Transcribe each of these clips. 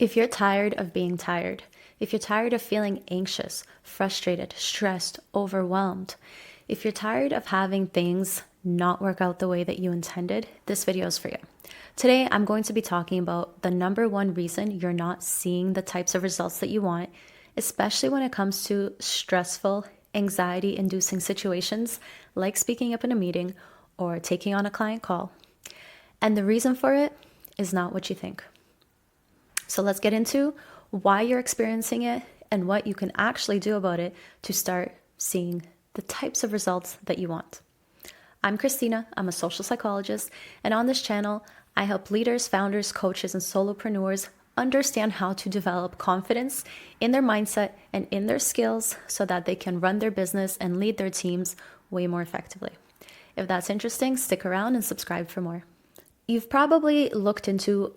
If you're tired of being tired, if you're tired of feeling anxious, frustrated, stressed, overwhelmed, if you're tired of having things not work out the way that you intended, this video is for you. Today, I'm going to be talking about the number one reason you're not seeing the types of results that you want, especially when it comes to stressful, anxiety-inducing situations like speaking up in a meeting or taking on a client call. And the reason for it is not what you think. So let's get into why you're experiencing it and what you can actually do about it to start seeing the types of results that you want. I'm Christina, I'm a social psychologist, and on this channel, I help leaders, founders, coaches, and solopreneurs understand how to develop confidence in their mindset and in their skills so that they can run their business and lead their teams way more effectively. If that's interesting, stick around and subscribe for more. You've probably looked into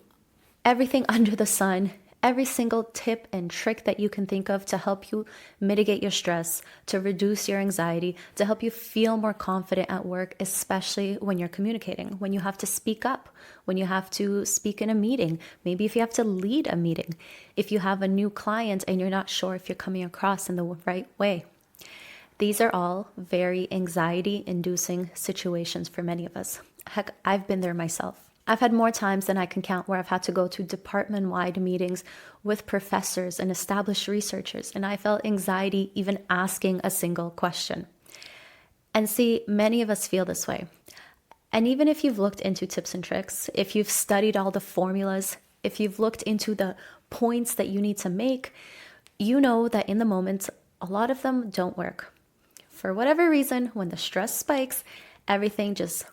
everything under the sun, every single tip and trick that you can think of to help you mitigate your stress, to reduce your anxiety, to help you feel more confident at work, especially when you're communicating, when you have to speak up, when you have to speak in a meeting, maybe if you have to lead a meeting, if you have a new client and you're not sure if you're coming across in the right way. These are all very anxiety-inducing situations for many of us. Heck, I've been there myself. I've had more times than I can count where I've had to go to department-wide meetings with professors and established researchers, and I felt anxiety even asking a single question. And see, many of us feel this way. And even if you've looked into tips and tricks, if you've studied all the formulas, if you've looked into the points that you need to make, you know that in the moment, a lot of them don't work. For whatever reason, when the stress spikes, everything just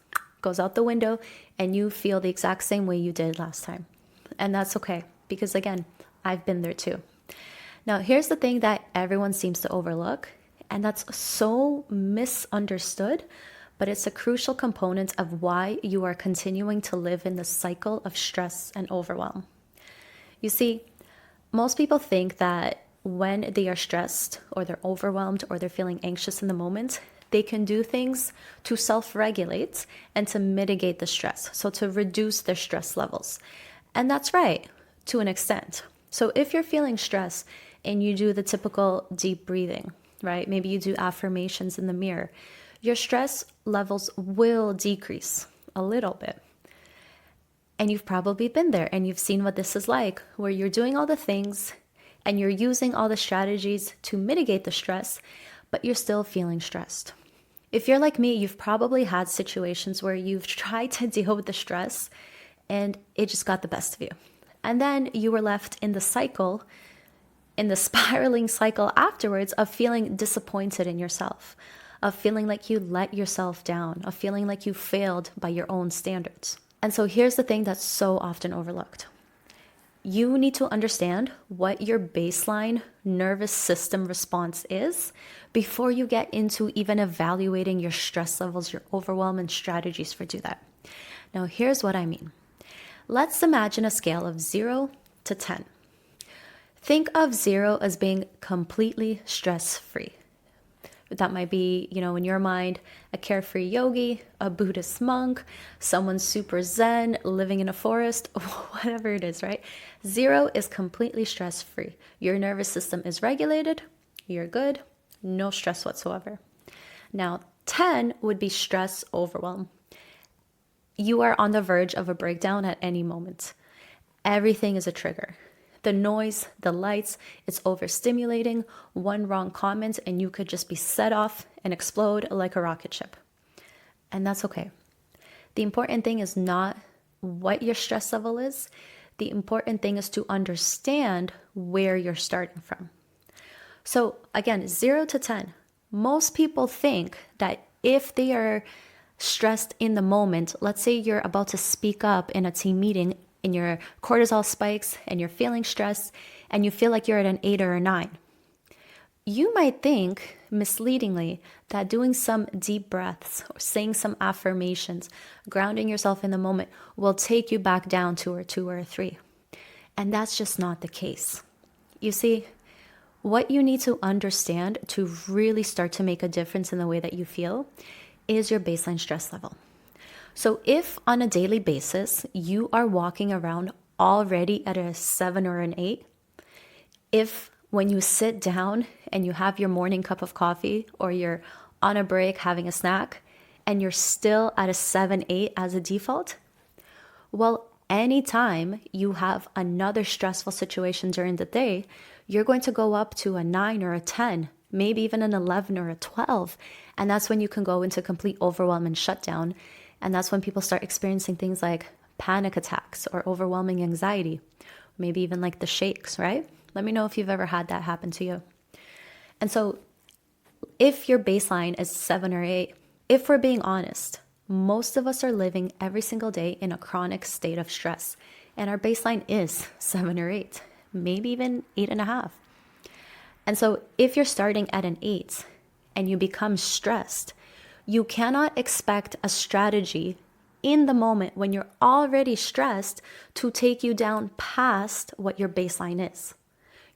goes out the window and you feel the exact same way you did last time. And that's okay, because again, I've been there too. Now, here's the thing that everyone seems to overlook, and that's so misunderstood, but it's a crucial component of why you are continuing to live in the cycle of stress and overwhelm. You see, most people think that when they are stressed or they're overwhelmed or they're feeling anxious in the moment, they can do things to self-regulate and to mitigate the stress, so to reduce their stress levels. And that's right, to an extent. So if you're feeling stress and you do the typical deep breathing, right? Maybe you do affirmations in the mirror, your stress levels will decrease a little bit. And you've probably been there and you've seen what this is like, where you're doing all the things and you're using all the strategies to mitigate the stress, but you're still feeling stressed. If you're like me, you've probably had situations where you've tried to deal with the stress and it just got the best of you. And then you were left in the cycle, in the spiraling cycle afterwards of feeling disappointed in yourself, of feeling like you let yourself down, of feeling like you failed by your own standards. And so here's the thing that's so often overlooked. You need to understand what your baseline nervous system response is before you get into even evaluating your stress levels, your overwhelm, and strategies for do that. Now, here's what I mean. Let's imagine a scale of 0 to 10. Think of 0 as being completely stress-free. That might be, in your mind, a carefree yogi, a Buddhist monk, someone super zen, living in a forest, whatever it is, right? 0 is completely stress-free. Your nervous system is regulated, you're good, no stress whatsoever. Now, 10 would be stress overwhelm. You are on the verge of a breakdown at any moment. Everything is a trigger. The noise, the lights, it's overstimulating, one wrong comment, and you could just be set off and explode like a rocket ship. And that's okay. The important thing is not what your stress level is. The important thing is to understand where you're starting from. So again, 0 to 10. Most people think that if they are stressed in the moment, let's say you're about to speak up in a team meeting, and your cortisol spikes and you're feeling stressed and you feel like you're at an 8 or a 9. You might think misleadingly that doing some deep breaths or saying some affirmations, grounding yourself in the moment will take you back down to a 2 or a 3. And that's just not the case. You see, what you need to understand to really start to make a difference in the way that you feel is your baseline stress level. So if on a daily basis, you are walking around already at a 7 or an 8, if when you sit down and you have your morning cup of coffee or you're on a break having a snack and you're still at a 7, 8 as a default, well, anytime you have another stressful situation during the day, you're going to go up to a 9 or a 10, maybe even an 11 or a 12. And that's when you can go into complete overwhelm and shutdown. And that's when people start experiencing things like panic attacks or overwhelming anxiety, maybe even like the shakes, right? Let me know if you've ever had that happen to you. And so if your baseline is 7 or 8, if we're being honest, most of us are living every single day in a chronic state of stress. And our baseline is 7 or 8, maybe even 8.5. And so if you're starting at an 8 and you become stressed, you cannot expect a strategy in the moment when you're already stressed to take you down past what your baseline is.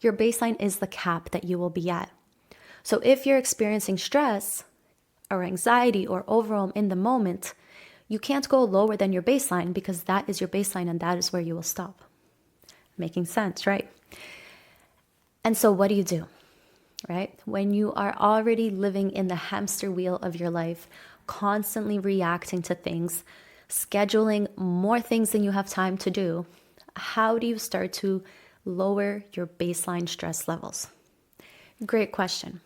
Your baseline is the cap that you will be at. So if you're experiencing stress or anxiety or overwhelm in the moment, you can't go lower than your baseline because that is your baseline and that is where you will stop. Making sense, right? And so what do? Right? When you are already living in the hamster wheel of your life, constantly reacting to things, scheduling more things than you have time to do, how do you start to lower your baseline stress levels? Great question.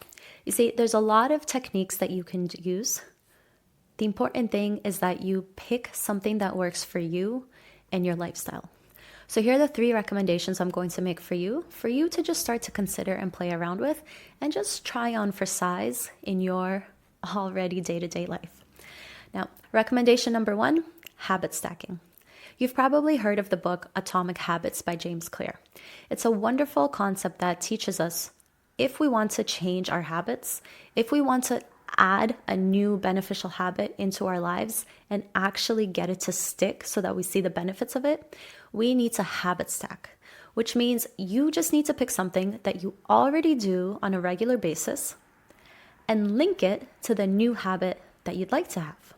You see, there's a lot of techniques that you can use. The important thing is that you pick something that works for you and your lifestyle. So here are the 3 recommendations I'm going to make for you to just start to consider and play around with and just try on for size in your already day-to-day life. Now, recommendation number 1, habit stacking. You've probably heard of the book Atomic Habits by James Clear. It's a wonderful concept that teaches us if we want to change our habits, if we want to add a new beneficial habit into our lives and actually get it to stick so that we see the benefits of it, we need to habit stack, which means you just need to pick something that you already do on a regular basis and link it to the new habit that you'd like to have.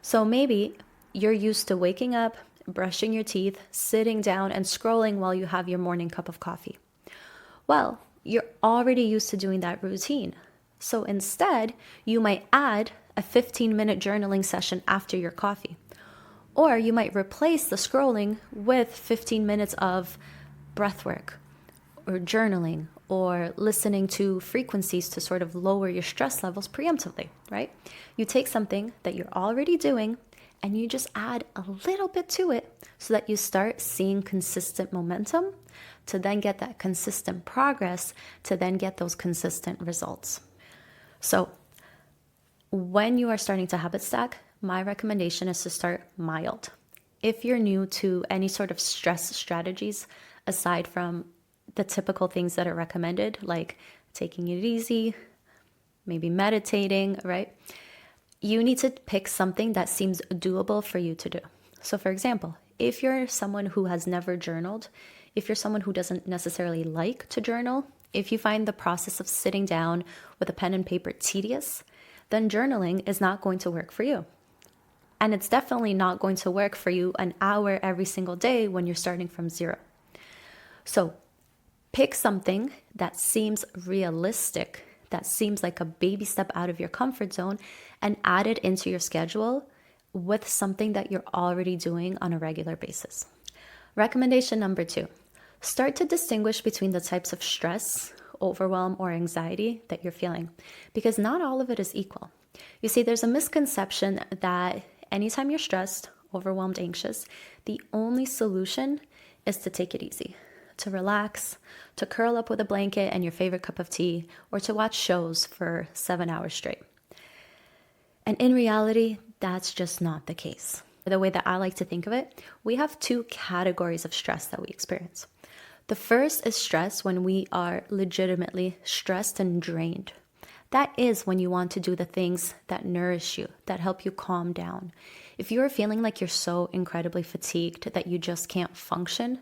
So maybe you're used to waking up, brushing your teeth, sitting down and scrolling while you have your morning cup of coffee. Well, you're already used to doing that routine. So instead, you might add a 15-minute journaling session after your coffee. Or you might replace the scrolling with 15 minutes of breath work or journaling or listening to frequencies to sort of lower your stress levels preemptively, right? You take something that you're already doing and you just add a little bit to it so that you start seeing consistent momentum to then get that consistent progress to then get those consistent results. So when you are starting to habit stack, my recommendation is to start mild. If you're new to any sort of stress strategies, aside from the typical things that are recommended, like taking it easy, maybe meditating, right? You need to pick something that seems doable for you to do. So for example, if you're someone who has never journaled, if you're someone who doesn't necessarily like to journal, if you find the process of sitting down with a pen and paper tedious, then journaling is not going to work for you. And it's definitely not going to work for you an hour every single day when you're starting from 0. So pick something that seems realistic, that seems like a baby step out of your comfort zone, and add it into your schedule with something that you're already doing on a regular basis. Recommendation number 2, start to distinguish between the types of stress, overwhelm, or anxiety that you're feeling, because not all of it is equal. You see, there's a misconception that anytime you're stressed, overwhelmed, anxious, the only solution is to take it easy, to relax, to curl up with a blanket and your favorite cup of tea, or to watch shows for 7 hours straight. And in reality, that's just not the case. The way that I like to think of it, we have 2 categories of stress that we experience. The first is stress when we are legitimately stressed and drained. That is when you want to do the things that nourish you, that help you calm down. If you're feeling like you're so incredibly fatigued that you just can't function,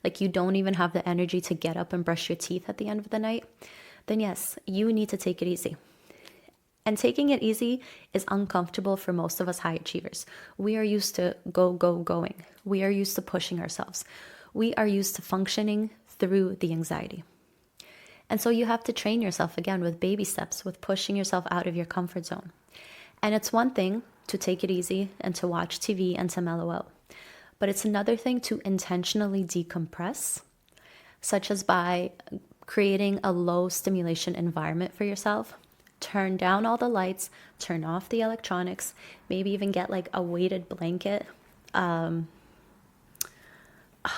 like you don't even have the energy to get up and brush your teeth at the end of the night, then yes, you need to take it easy. And taking it easy is uncomfortable for most of us high achievers. We are used to going. We are used to pushing ourselves. We are used to functioning through the anxiety. And so you have to train yourself again with baby steps, with pushing yourself out of your comfort zone. And it's one thing to take it easy and to watch TV and to mellow out. But it's another thing to intentionally decompress, such as by creating a low stimulation environment for yourself. Turn down all the lights, turn off the electronics, maybe even get like a weighted blanket.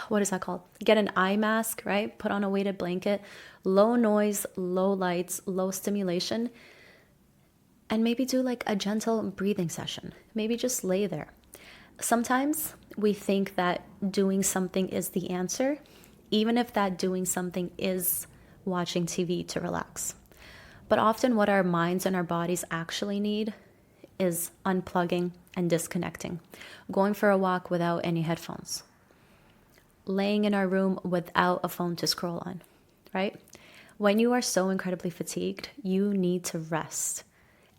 What is that called? Get an eye mask, right? Put on a weighted blanket, low noise, low lights, low stimulation, and maybe do like a gentle breathing session. Maybe just lay there. Sometimes we think that doing something is the answer, even if that doing something is watching TV to relax. But often what our minds and our bodies actually need is unplugging and disconnecting, going for a walk without any headphones, laying in our room without a phone to scroll on, right? When you are so incredibly fatigued, you need to rest.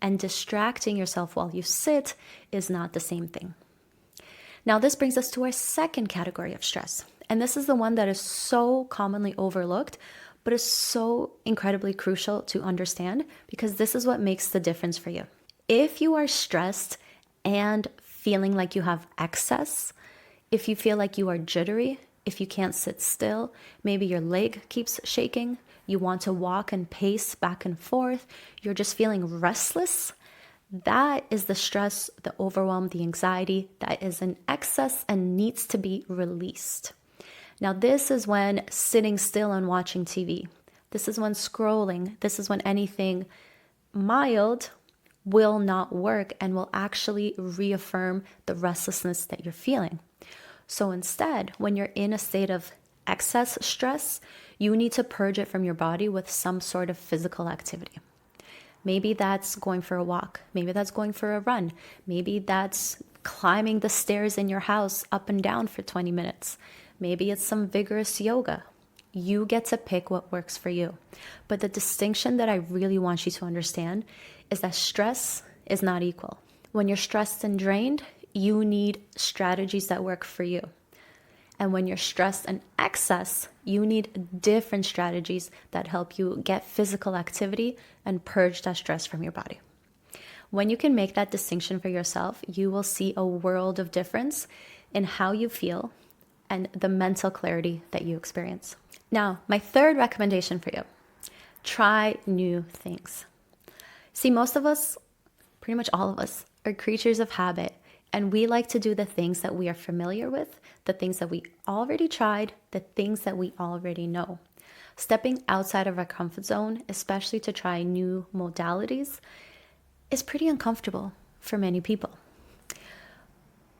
And distracting yourself while you sit is not the same thing. Now, this brings us to our second category of stress. And this is the one that is so commonly overlooked, but is so incredibly crucial to understand, because this is what makes the difference for you. If you are stressed and feeling like you have excess, if you feel like you are jittery, if you can't sit still, maybe your leg keeps shaking, you want to walk and pace back and forth, you're just feeling restless, that is the stress, the overwhelm, the anxiety that is in excess and needs to be released. Now, this is when sitting still and watching TV, this is when scrolling, this is when anything mild will not work and will actually reaffirm the restlessness that you're feeling. So instead, when you're in a state of excess stress, you need to purge it from your body with some sort of physical activity. Maybe that's going for a walk. Maybe that's going for a run. Maybe that's climbing the stairs in your house up and down for 20 minutes. Maybe it's some vigorous yoga. You get to pick what works for you. But the distinction that I really want you to understand is that stress is not equal. When you're stressed and drained, you need strategies that work for you. And when you're stressed and excess, you need different strategies that help you get physical activity and purge that stress from your body. When you can make that distinction for yourself, you will see a world of difference in how you feel and the mental clarity that you experience. Now, my third recommendation for you, try new things. See, most of us, pretty much all of us, are creatures of habit. And we like to do the things that we are familiar with, the things that we already tried, the things that we already know. Stepping outside of our comfort zone, especially to try new modalities, is pretty uncomfortable for many people.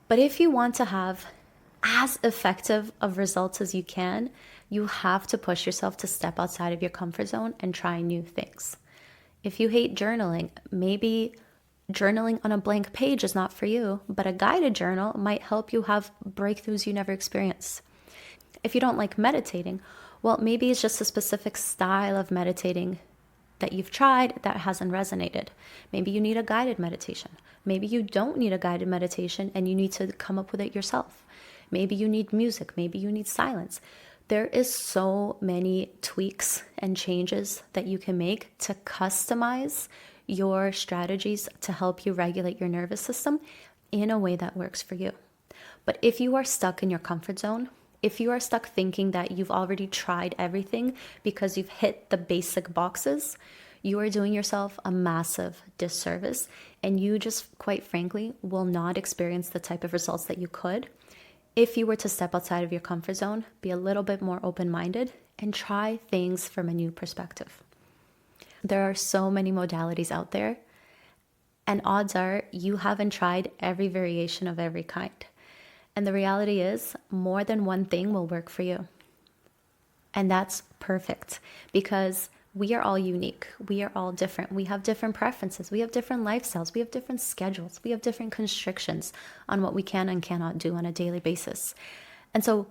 But if you want to have as effective of results as you can, you have to push yourself to step outside of your comfort zone and try new things. If you hate journaling, maybe journaling on a blank page is not for you, but a guided journal might help you have breakthroughs you never experienced. If you don't like meditating, well, maybe it's just a specific style of meditating that you've tried that hasn't resonated. Maybe you need a guided meditation. Maybe you don't need a guided meditation and you need to come up with it yourself. Maybe you need music. Maybe you need silence. There is so many tweaks and changes that you can make to customize your strategies to help you regulate your nervous system in a way that works for you. But if you are stuck in your comfort zone, if you are stuck thinking that you've already tried everything because you've hit the basic boxes, you are doing yourself a massive disservice, and you just, quite frankly, will not experience the type of results that you could if you were to step outside of your comfort zone, be a little bit more open-minded, and try things from a new perspective. There are so many modalities out there, and odds are you haven't tried every variation of every kind. And the reality is, more than one thing will work for you. And that's perfect, because we are all unique. We are all different. We have different preferences. We have different lifestyles. We have different schedules. We have different constrictions on what we can and cannot do on a daily basis. And so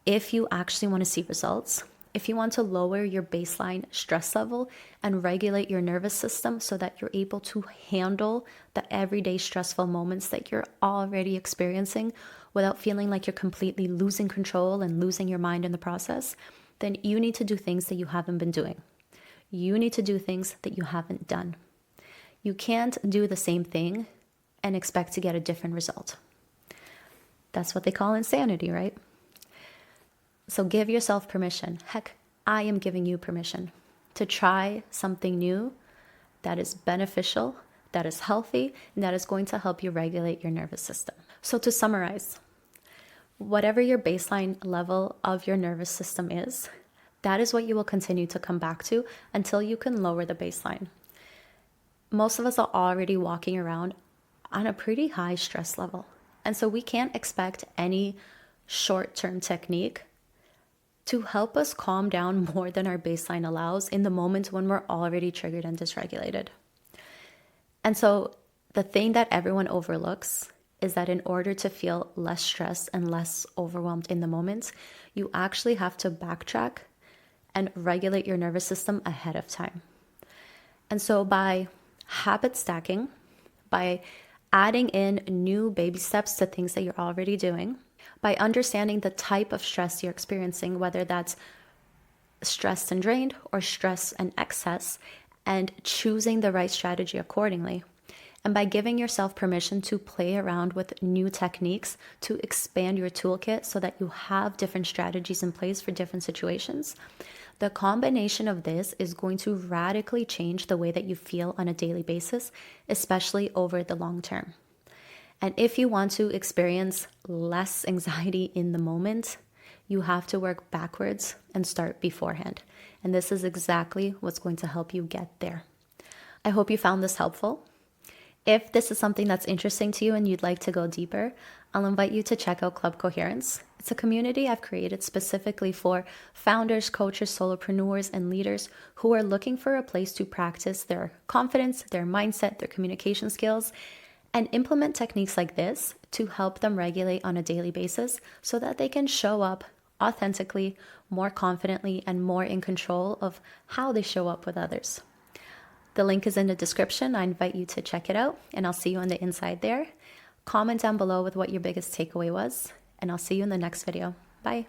if you actually want to see results, if you want to lower your baseline stress level and regulate your nervous system so that you're able to handle the everyday stressful moments that you're already experiencing without feeling like you're completely losing control and losing your mind in the process, then you need to do things that you haven't been doing. You need to do things that you haven't done. You can't do the same thing and expect to get a different result. That's what they call insanity, right? So give yourself permission. Heck, I am giving you permission to try something new that is beneficial, that is healthy, and that is going to help you regulate your nervous system. So to summarize, whatever your baseline level of your nervous system is, that is what you will continue to come back to until you can lower the baseline. Most of us are already walking around on a pretty high stress level. And so we can't expect any short-term technique to help us calm down more than our baseline allows in the moment when we're already triggered and dysregulated. And so the thing that everyone overlooks is that in order to feel less stressed and less overwhelmed in the moment, you actually have to backtrack and regulate your nervous system ahead of time. And so by habit stacking, by adding in new baby steps to things that you're already doing, by understanding the type of stress you're experiencing, whether that's stressed and drained or stress and excess, and choosing the right strategy accordingly, and by giving yourself permission to play around with new techniques to expand your toolkit so that you have different strategies in place for different situations, the combination of this is going to radically change the way that you feel on a daily basis, especially over the long term. And if you want to experience less anxiety in the moment, you have to work backwards and start beforehand. And this is exactly what's going to help you get there. I hope you found this helpful. If this is something that's interesting to you and you'd like to go deeper, I'll invite you to check out Club Coherence. It's a community I've created specifically for founders, coaches, solopreneurs, and leaders who are looking for a place to practice their confidence, their mindset, their communication skills, and implement techniques like this to help them regulate on a daily basis so that they can show up authentically, more confidently, and more in control of how they show up with others. The link is in the description. I invite you to check it out, and I'll see you on the inside there. Comment down below with what your biggest takeaway was, and I'll see you in the next video. Bye.